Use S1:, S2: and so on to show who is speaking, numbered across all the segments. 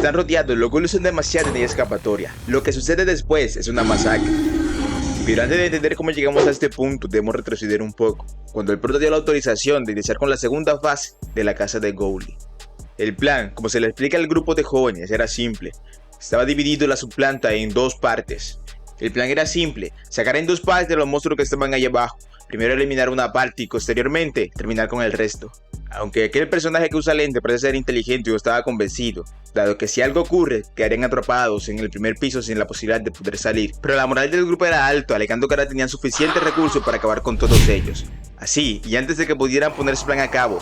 S1: están rodeados, los ghouls son demasiado y no hay escapatoria. Lo que sucede después es una masacre. Pero antes de entender cómo llegamos a este punto, debemos retroceder un poco, cuando el prota dio la autorización de iniciar con la segunda fase de la casa de Ghouli. El plan, como se le explica al grupo de jóvenes, era simple. Estaba dividido la subplanta en dos partes. El plan era simple, sacar en dos partes a los monstruos que estaban ahí abajo. Primero eliminar una parte y posteriormente terminar con el resto. Aunque aquel personaje que usa lente parece ser inteligente, yo estaba convencido, dado que si algo ocurre, quedarían atrapados en el primer piso sin la posibilidad de poder salir. Pero la moral del grupo era alta, alegando que ahora tenían suficientes recursos para acabar con todos ellos. Así, y antes de que pudieran poner su plan a cabo,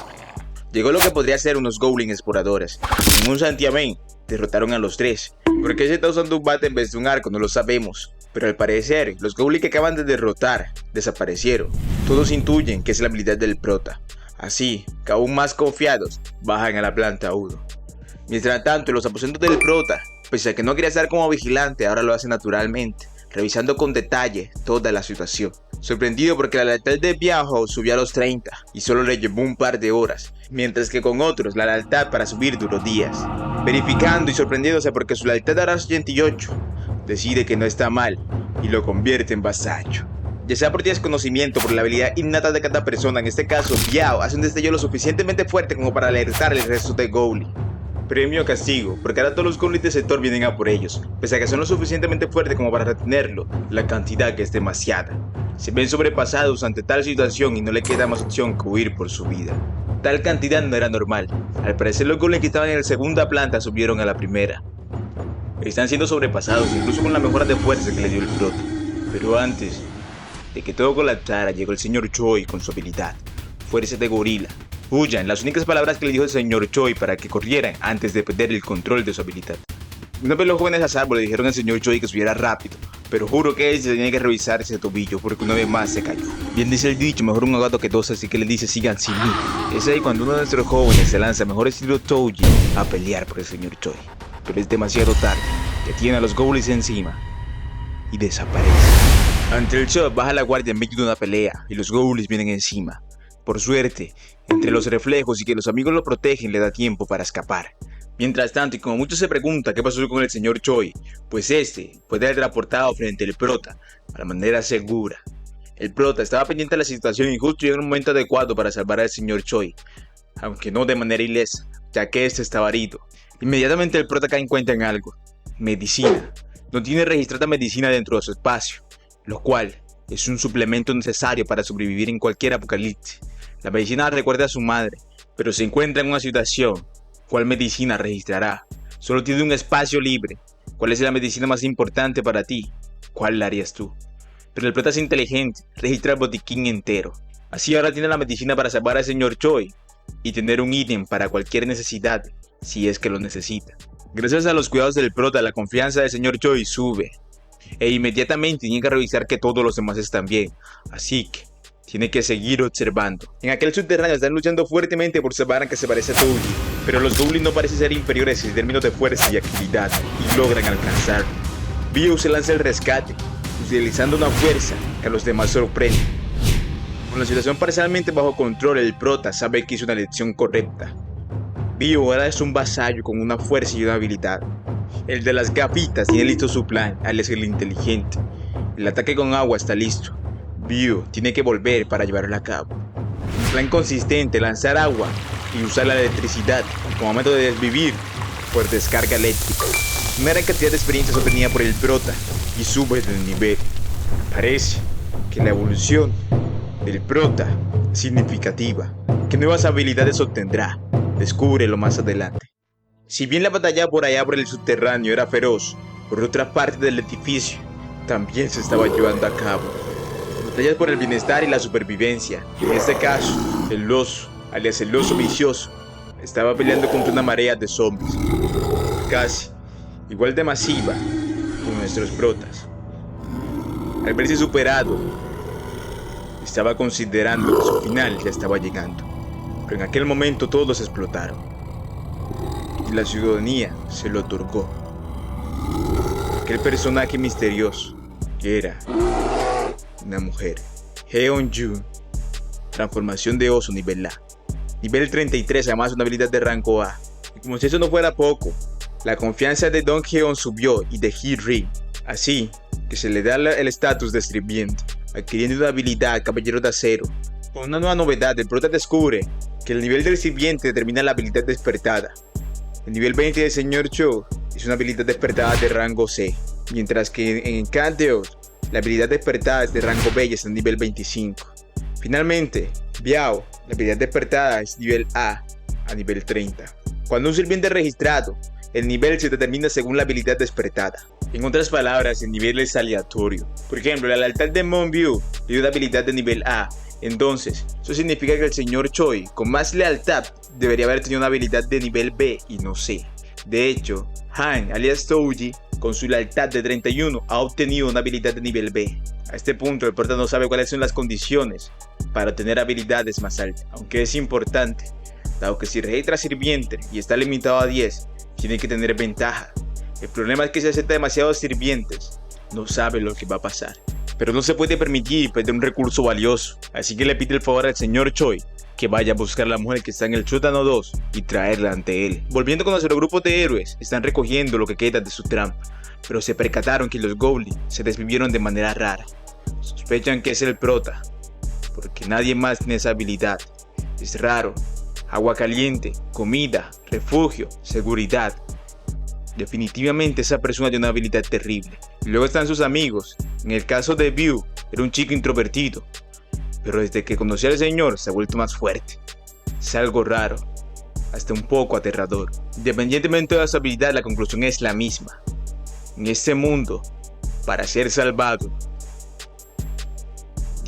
S1: llegó lo que podría ser unos goblins exploradores. En un santiamén, derrotaron a los tres. ¿Por qué se está usando un bate en vez de un arco? No lo sabemos. Pero al parecer, los goblins que acaban de derrotar desaparecieron. Todos intuyen que es la habilidad del prota. Así, que aún más confiados, bajan a la planta 1. Mientras tanto, en los aposentos del prota, pese a que no quería estar como vigilante, ahora lo hace naturalmente, revisando con detalle toda la situación. Sorprendido porque la lealtad de Biao subió a los 30 y solo le llevó un par de horas, mientras que con otros la lealtad para subir duró días. Verificando y sorprendiéndose porque su lealtad era 88, decide que no está mal y lo convierte en vasallo. Ya sea por desconocimiento o por la habilidad innata de cada persona, en este caso Biao hace un destello lo suficientemente fuerte como para alertar al resto de Ghouli. Premio o castigo, porque ahora todos los goblins del sector vienen a por ellos, pese a que son lo suficientemente fuertes como para retenerlo, la cantidad que es demasiada. Se ven sobrepasados ante tal situación y no le queda más opción que huir por su vida. Tal cantidad no era normal, al parecer los goblins que estaban en la segunda planta subieron a la primera. Están siendo sobrepasados incluso con la mejora de fuerza que le dio el prota, pero antes de que todo colapsara llegó el señor Choi con su habilidad, fuerza de gorila. Huyan, las únicas palabras que le dijo el señor Choi para que corrieran antes de perder el control de su habilidad. Una vez los jóvenes a salvo le dijeron al señor Choi que subiera rápido, pero juro que él se tenía que revisar ese tobillo porque una vez más se cayó. Bien dice el dicho, mejor un gato que dos, así que le dice sigan sin mí. Es ahí cuando uno de nuestros jóvenes se lanza mejor estilo Touji a pelear por el señor Choi. Pero es demasiado tarde, que tiene a los goblins encima y desaparece. Ante el shock baja la guardia en medio de una pelea y los goblins vienen encima. Por suerte, entre los reflejos y que los amigos lo protegen le da tiempo para escapar. Mientras tanto, y como muchos se preguntan qué pasó con el señor Choi, pues este fue transportado frente al prota de manera segura. El prota estaba pendiente de la situación y justo llegó en el momento adecuado para salvar al señor Choi, aunque no de manera ilesa, ya que este estaba herido. Inmediatamente el prota cae en cuenta en algo: medicina. No tiene registrada medicina dentro de su espacio, lo cual es un suplemento necesario para sobrevivir en cualquier apocalipsis. La medicina recuerda a su madre, pero se encuentra en una situación. ¿Cuál medicina registrará? Solo tiene un espacio libre. ¿Cuál es la medicina más importante para ti? ¿Cuál la harías tú? Pero el prota es inteligente, registra el botiquín entero. Así ahora tiene la medicina para salvar al señor Choi y tener un ítem para cualquier necesidad, si es que lo necesita. Gracias a los cuidados del prota, la confianza del señor Choi sube. E inmediatamente tiene que revisar que todos los demás están bien. Así que tiene que seguir observando. En aquel subterráneo están luchando fuertemente por salvar a que se parece a Touji, pero los goblins no parecen ser inferiores en términos de fuerza y agilidad, y logran alcanzarlo. Biao se lanza al rescate, utilizando una fuerza que a los demás sorprende. Con la situación parcialmente bajo control, el prota sabe que hizo una elección correcta. Biao ahora es un vasallo con una fuerza y una habilidad. El de las gafitas tiene listo su plan, alias el inteligente. El ataque con agua está listo. Biao tiene que volver para llevarlo a cabo. Un plan consistente: lanzar agua y usar la electricidad como método de desvivir por descarga eléctrica. Una gran cantidad de experiencia se obtenía por el prota y sube de nivel. Parece que la evolución del prota es significativa. ¿Qué nuevas habilidades obtendrá? Descúbrelo más adelante. Si bien la batalla por allá por el subterráneo era feroz, por otra parte del edificio también se estaba llevando a cabo batallas por el bienestar y la supervivencia. En este caso, el oso, alias el oso vicioso, estaba peleando contra una marea de zombies, casi igual de masiva con nuestros protas. Al verse superado, estaba considerando que su final ya estaba llegando, pero en aquel momento todos explotaron y la ciudadanía se lo otorgó. Aquel personaje misterioso era una mujer. Heon-jun, transformación de oso nivel A. Nivel 33, además una habilidad de rango A. Y como si eso no fuera poco, La confianza de Don Geon subió y de Hee-Ri, así que se le da el estatus de sirviente, adquiriendo una habilidad Caballero de Acero. Con una nueva novedad, el prota descubre que el nivel del sirviente determina la habilidad despertada. El nivel 20 del Señor Cho es una habilidad despertada de rango C, mientras que en Kandeot la habilidad despertada es de rango B y es de nivel 25. Finalmente, Biao, la habilidad despertada es nivel A nivel 30. Cuando un sirviente es registrado, el nivel se determina según la habilidad despertada. En otras palabras, el nivel es aleatorio. Por ejemplo, la lealtad de Monbiu le dio una habilidad de nivel A. Entonces, eso significa que el señor Choi, con más lealtad, debería haber tenido una habilidad de nivel B y no C. De hecho, Han, alias Touji, con su lealtad de 31, ha obtenido una habilidad de nivel B. A este punto, el prota no sabe cuáles son las condiciones para obtener habilidades más altas, aunque es importante, dado que si registra sirviente y está limitado a 10, tiene que tener ventaja. El problema es que si acepta demasiados sirvientes, no sabe lo que va a pasar. Pero no se puede permitir perder un recurso valioso, así que le pide el favor al señor Choi que vaya a buscar a la mujer que está en el sótano 2 y traerla ante él. Volviendo con nuestro grupo de héroes, están recogiendo lo que queda de su trampa, pero se percataron que los goblins se desvivieron de manera rara. Sospechan que es el prota, porque nadie más tiene esa habilidad. Es raro. Agua caliente, comida, refugio, seguridad. Definitivamente esa persona tiene una habilidad terrible. Y luego están sus amigos. En el caso de View, era un chico introvertido, pero desde que conoció al señor se ha vuelto más fuerte. Es algo raro, hasta un poco aterrador. Independientemente de su habilidad, la conclusión es la misma. En este mundo, para ser salvado,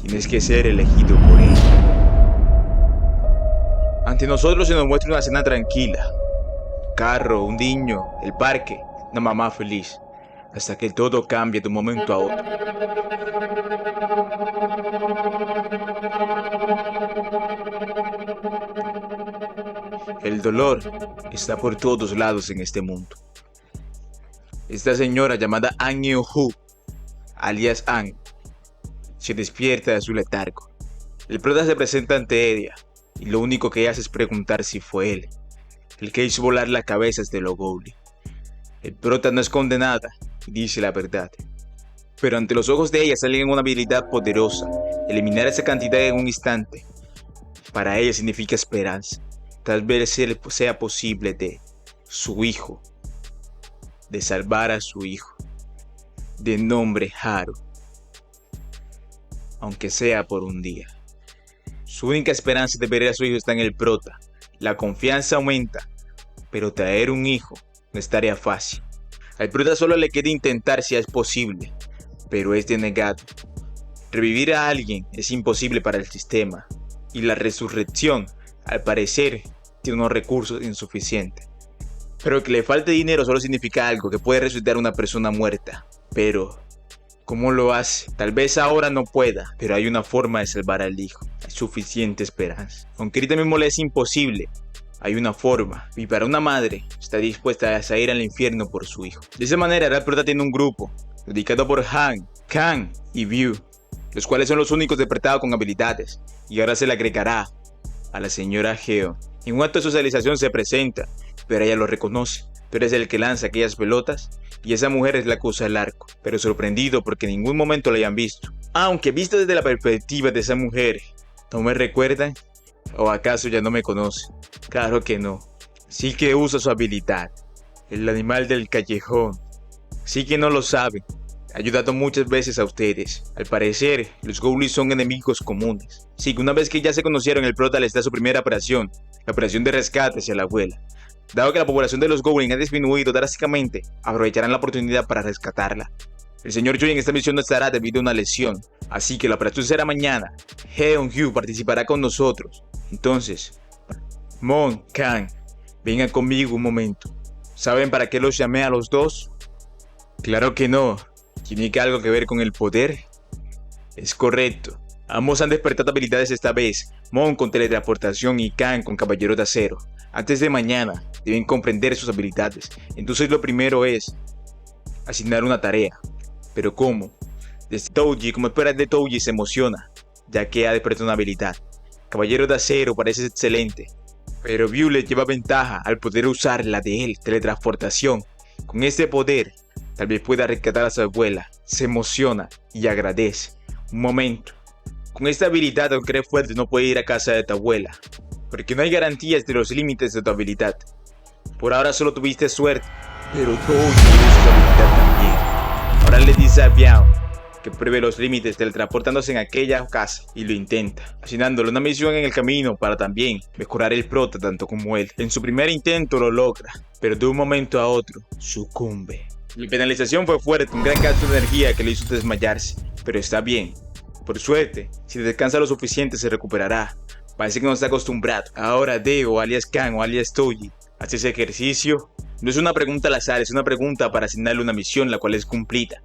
S1: tienes que ser elegido por él. Ante nosotros se nos muestra una escena tranquila. Carro, un niño, el parque, una mamá feliz. Hasta que todo cambia de un momento a otro. El dolor está por todos lados en este mundo. Esta señora llamada An Yeon-Hu, alias An, se despierta de su letargo. El prota se presenta ante ella y lo único que hace es preguntar si fue él el que hizo volar las cabezas de los goblins. El prota no esconde nada y dice la verdad. Pero ante los ojos de ella sale una habilidad poderosa. Eliminar esa cantidad en un instante para ella significa esperanza. Tal vez sea posible de su hijo, de salvar a su hijo, de nombre Haru, aunque sea por un día. Su única esperanza de ver a su hijo está en el prota. La confianza aumenta, pero traer un hijo no es tarea fácil. Al prota solo le queda intentar si es posible, pero es denegado. Revivir a alguien es imposible para el sistema, y la resurrección, al parecer, tiene unos recursos insuficientes. Pero que le falte dinero solo significa algo, que puede resucitar a una persona muerta. Pero, ¿cómo lo hace? Tal vez ahora no pueda, pero hay una forma de salvar al hijo. Hay suficiente esperanza. Aunque ahorita mismo le es imposible, hay una forma, y para una madre está dispuesta a salir al infierno por su hijo. De esa manera, el prota tiene un grupo, dedicado por Han, Kang y View, los cuales son los únicos despertados con habilidades, y ahora se le agregará a la señora Geo. En un acto de socialización se presenta, pero ella lo reconoce. Tú eres el que lanza aquellas pelotas, y esa mujer es la que usa el arco, pero sorprendido porque en ningún momento la hayan visto. Aunque visto desde la perspectiva de esa mujer, ¿no me recuerdan? ¿O acaso ya no me conoce? Claro que no. Sí que usa su habilidad. El animal del callejón. Sí que no lo saben. Ha ayudado muchas veces a ustedes. Al parecer, los goblins son enemigos comunes. Sí, que una vez que ya se conocieron, el prota les da su primera operación. La operación de rescate hacia la abuela. Dado que la población de los goblins ha disminuido drásticamente, aprovecharán la oportunidad para rescatarla. El señor Choi en esta misión no estará debido a una lesión, así que la operación será mañana. Heon-Hyu participará con nosotros. Entonces, Mon, Kang, vengan conmigo un momento. ¿Saben para qué los llamé a los dos? Claro que no. ¿Tiene algo que ver con el poder? Es correcto. Ambos han despertado habilidades esta vez. Mon con teletransportación y Kang con caballero de acero. Antes de mañana, deben comprender sus habilidades. Entonces lo primero es asignar una tarea. ¿Pero cómo? Desde Touji, como esperas de Touji, se emociona, ya que ha despertado una habilidad. Caballero de acero parece excelente, pero View le lleva ventaja al poder usar la de él, teletransportación. Con este poder, tal vez pueda rescatar a su abuela. Se emociona y agradece. Un momento. Con esta habilidad, aunque eres fuerte, no puedes ir a casa de tu abuela, porque no hay garantías de los límites de tu habilidad. Por ahora solo tuviste suerte, pero tú tienes su habilidad también. Ahora le dice a Biao que pruebe los límites teletransportándose en aquella casa y lo intenta, asignándole una misión en el camino para también mejorar el prota tanto como él. En su primer intento lo logra, pero de un momento a otro sucumbe. La penalización fue fuerte, un gran gasto de energía que le hizo desmayarse, pero está bien. Por suerte, si descansa lo suficiente se recuperará. Parece que no está acostumbrado. Ahora Deo, alias Khan o alias Toji, ¿hace ese ejercicio? No es una pregunta al azar, es una pregunta para asignarle una misión la cual es cumplida.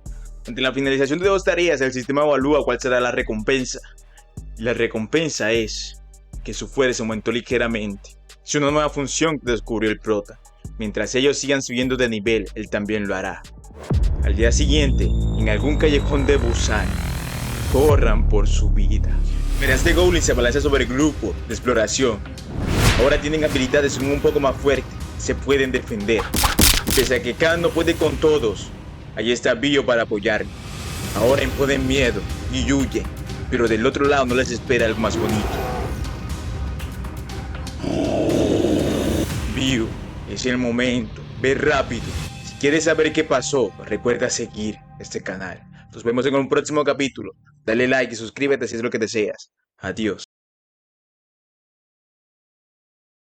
S1: Ante la finalización de 2 tareas, el sistema evalúa cuál será la recompensa. Y la recompensa es que su fuerza aumentó ligeramente. Es una nueva función que descubrió el prota. Mientras ellos sigan subiendo de nivel, él también lo hará. Al día siguiente, en algún callejón de Busan, corran por su vida. Mientras de Goblin se abalanza sobre el grupo de exploración. Ahora tienen habilidades un poco más fuertes, se pueden defender. Pese a que Khan no puede con todos, ahí está Bio para apoyarlo. Ahora imponen miedo y huyen, pero del otro lado no les espera algo más bonito. Bio, es el momento, ve rápido. Si quieres saber qué pasó, recuerda seguir este canal. Nos vemos en un próximo capítulo. Dale like y suscríbete si es lo que deseas. Adiós.